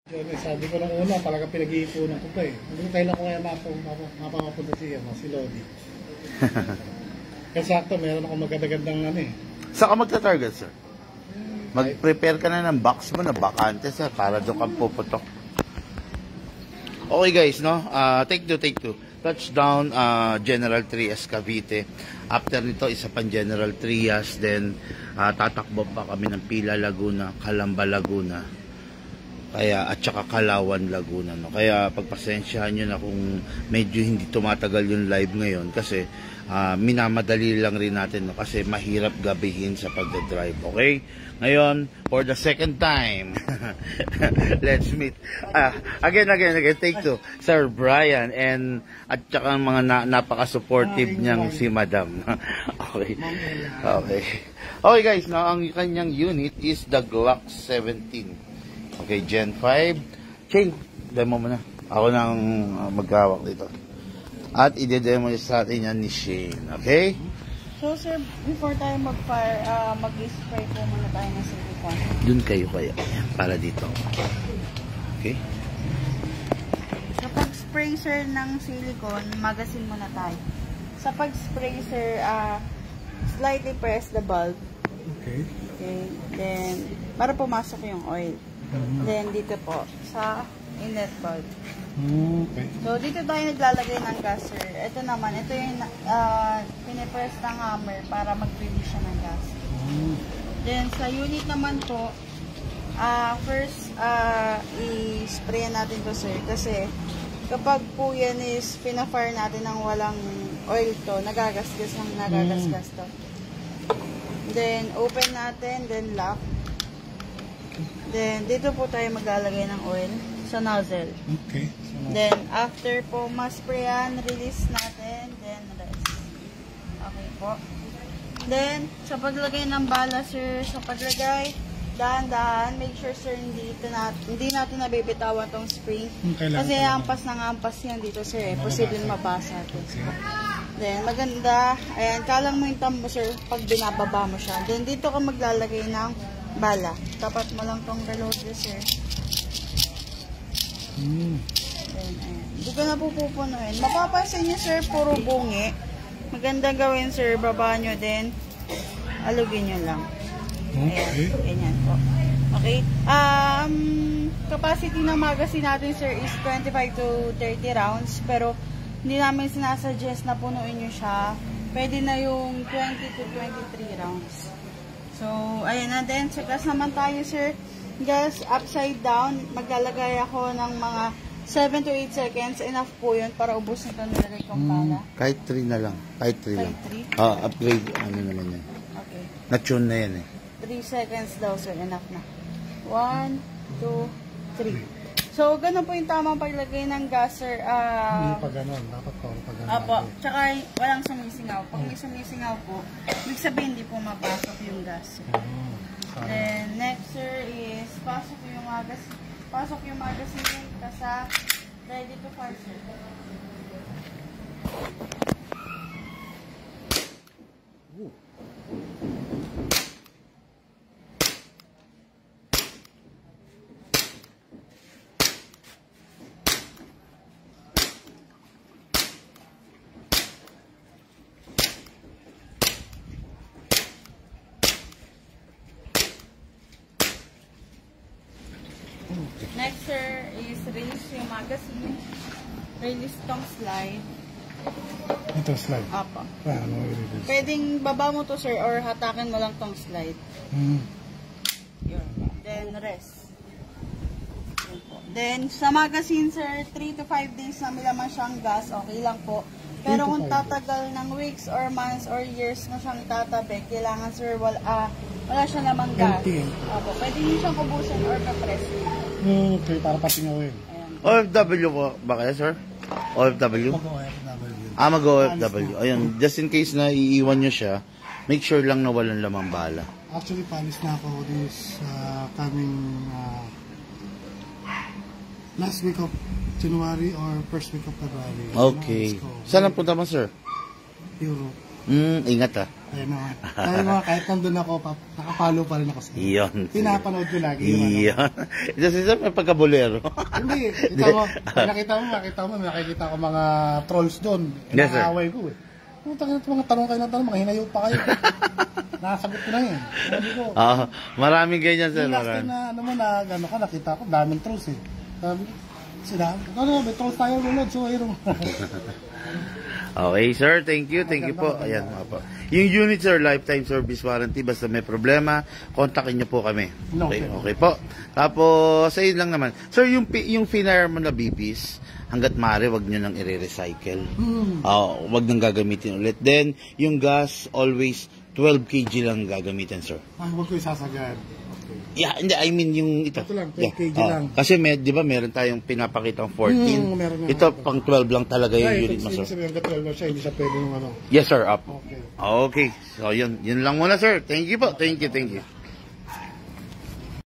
Sabi ko nung una, talaga pinag-iipunan ko pa eh. Hindi tayo lang kaya mapapunta si Lodi. Kasi sakto, meron akong magandang ano eh. Saan ka magta-target, sir? Mag-prepare ka na ng box mo na bakante, sir, para doon ka puputok. Okay guys, no? Take two. Touchdown, General Trias, Cavite. After nito, isa pang General Trias. Then, tatakbo pa kami ng Pila, Laguna, Calamba, Laguna. Kaya, at saka Kalawan, Laguna. No? Kaya, pagpasensyahan nyo na kung medyo hindi tumatagal yung live ngayon. Kasi, minamadali lang rin natin. No? Kasi, mahirap gabihin sa pagdadrive. Okay? Ngayon, for the second time, let's meet. Again, take two. Sir Brian, and at saka mga napaka-supportive niyang si Madam. Okay. Okay guys, now ang kanyang unit is the Glock 17. Okay, Gen 5. Chain, demo mo na. Ako nang magkawak dito. At i-demo sa atin yan ni Shane. Okay? So sir, before tayo mag-fire, mag-spray po muna tayo ng silicone. Dun kayo kaya. Para dito. Okay? Sa pag-spray sir ng silicone, magazine muna tayo. Sa pag-spray sir, slightly press the bulb. Okay. Then, para pumasok yung oil. Then, dito po, sa inlet bulb. Okay. So, dito tayo naglalagay ng gas, sir. Ito naman, ito yung pinipress ng hammer para mag-release siya ng gas. Then, sa unit naman po, first, i-spray natin to, sir. Kasi, kapag po yan is pina-fire natin ng walang oil to, nagagasgas to. Then, open natin, then lock. Then, dito po tayo maglalagay ng oil sa nozzle. Okay. Then, after po ma-sprayan, release natin, then rest. Okay po. Then, sa paglagay ng bala, sir, sa paglagay, dahan-dahan, make sure, sir, hindi natin nabibitawan tong spring. Kasi ampas ng ampas yan dito, sir. Posible mabasa ito. Then, maganda. Ayan, kalang mo yung tambo, sir, pag binababa mo siya. Then, dito ka maglalagay ng bala. Tapat mo lang tong reloader, sir. Then, ayan. Hindi ko na pupunuin. Mapapansin niyo, sir, puro bungi. Maganda gawin, sir. Baba nyo din. Alugin nyo lang. Okay. Ayan, ganyan po. Okay. Capacity ng magazine natin, sir, is 25 to 30 rounds. Pero, hindi namin sinasuggest na punuin nyo siya. Pwede na yung 20 to 23 rounds. So, ayan na din. Sa gas naman tayo, sir. Gas upside down. Maglalagay ako ng mga 7 to 8 seconds. Enough po yun para ubos na ito nilagay kong pala. Kahit 3 na lang. Kahit 3 lang. 3? Upgrade. Ano naman yan. Okay. Na-tune na yan eh. 3 seconds daw, sir. Enough na. 1, 2, 3. So, ganun po yung tamang paglagay ng gas, sir. Hindi pa ganun. Dapat pa ganun. Apo. Tsaka walang sumisingaw. Pag may sumisingaw po, ibig sabihin hindi po mapasok yung gas. Then, next, sir, is pasok yung magazine kasa ready to fire, sir. Next, sir, is release yung magazine. Release tong slide. Ito slide. Apo. Ano i-release? Pwedeng baba mo to, sir, or hatakin mo lang tong slide. Yun. Then, rest. Yun po. Then, sa magazine, sir, 3 to 5 days na may laman siyang gas, okay lang po. Pero kung tatagal ng weeks or months or years mo siyang tatabi, kailangan, sir, wala siya namang gas. Opo, pwede nyo siyang kubusin or pa-press. Okay, para patingawin. OFW ko ba kayo, sir? OFW? Mag-OFW. Mag-OFW. Ayun, just in case na iiwan nyo siya, make sure lang na walang lamang bala. Actually, palis na ako this coming last week of January or first week of February. Okay. Saan ang punta mo, sir? Europe. Ingat Ayun na. Kaya mga kahit nandun ako, nakapalo pa rin ako sa iyo. Iyon. Pinapanood ko lagi. Iyon. Kasi sa may pagkabulero. Hindi, makikita ko mga trolls doon. Yes, sir. Nakakaway ko eh. Mga tanong kayo ng tanong, mga hinayo pa kayo. Nakasagot ko na yun. Sabi ko, Maraming ganyan, sir. yung last time na, gano'n ka, nakita ko, daming trolls eh. Sabi ko, may trolls tayo, lulod, so ayun. Okay, sir. Thank you. Thank you po. Ayan, po. Yung unit, sir, lifetime service warranty. Basta may problema, kontakin niyo po kami. Okay po. Tapos, ayun lang naman. Sir, yung finire mo na BPs, hanggat maaari, wag niyo nang i-recycle. Wag nang gagamitin ulit. Then, yung gas, always 12 kg lang gagamitin, sir. Huwag ko isasagad. Yeah, hindi, I mean yung ito. Ito lang, 12 kg lang. Kasi di ba meron tayong pinapakitang 14. Meron na. Ito pang 12 lang talaga yung unit mo, sir. Sabihin ka 12 siya, hindi siya pwede yung ano. Yes, sir. Up. Okay. Okay. So, yun lang muna, sir. Thank you po. Thank you.